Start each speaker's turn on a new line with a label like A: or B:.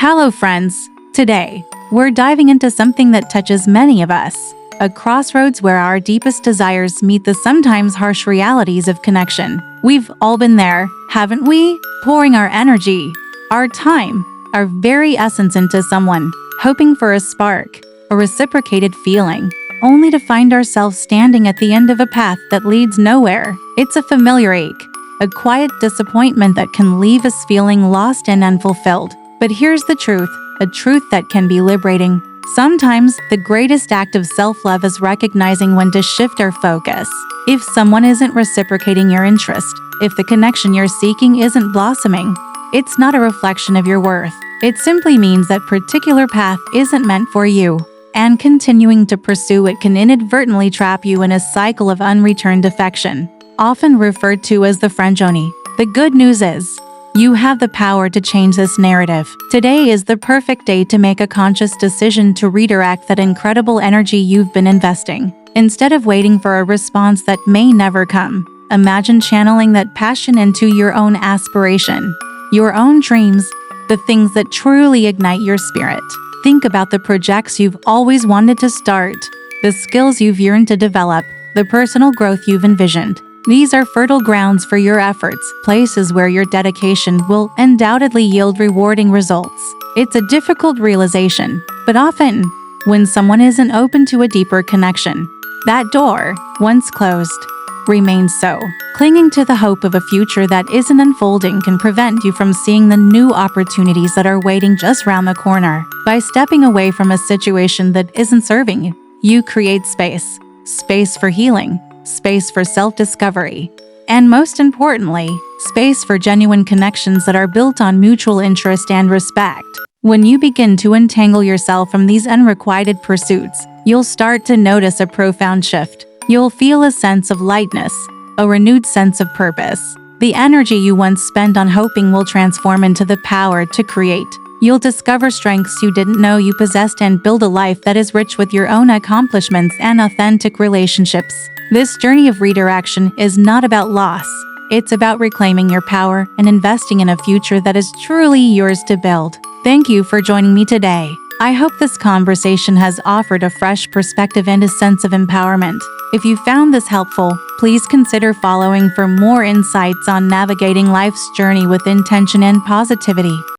A: Hello friends! Today, we're diving into something that touches many of us, a crossroads where our deepest desires meet the sometimes harsh realities of connection. We've all been there, haven't we? Pouring our energy, our time, our very essence into someone, hoping for a spark, a reciprocated feeling, only to find ourselves standing at the end of a path that leads nowhere. It's a familiar ache, a quiet disappointment that can leave us feeling lost and unfulfilled. But here's the truth, a truth that can be liberating. Sometimes, the greatest act of self-love is recognizing when to shift our focus. If someone isn't reciprocating your interest, if the connection you're seeking isn't blossoming, it's not a reflection of your worth. It simply means that particular path isn't meant for you. And continuing to pursue it can inadvertently trap you in a cycle of unreturned affection, often referred to as the friend journey. The good news is, you have the power to change this narrative. Today is the perfect day to make a conscious decision to redirect that incredible energy you've been investing. Instead of waiting for a response that may never come, imagine channeling that passion into your own aspiration, your own dreams, the things that truly ignite your spirit. Think about the projects you've always wanted to start, the skills you've yearned to develop, the personal growth you've envisioned. These are fertile grounds for your efforts, places where your dedication will undoubtedly yield rewarding results. It's a difficult realization, but often, when someone isn't open to a deeper connection, that door, once closed, remains so. Clinging to the hope of a future that isn't unfolding can prevent you from seeing the new opportunities that are waiting just round the corner. By stepping away from a situation that isn't serving you, you create space. Space for healing, space for self-discovery, and most importantly, space for genuine connections that are built on mutual interest and respect. When you begin to untangle yourself from these unrequited pursuits, you'll start to notice a profound shift. You'll feel a sense of lightness, a renewed sense of purpose. The energy you once spent on hoping will transform into the power to create. You'll discover strengths you didn't know you possessed and build a life that is rich with your own accomplishments and authentic relationships. This journey of redirection is not about loss. It's about reclaiming your power and investing in a future that is truly yours to build. Thank you for joining me today. I hope this conversation has offered a fresh perspective and a sense of empowerment. If you found this helpful, please consider following for more insights on navigating life's journey with intention and positivity.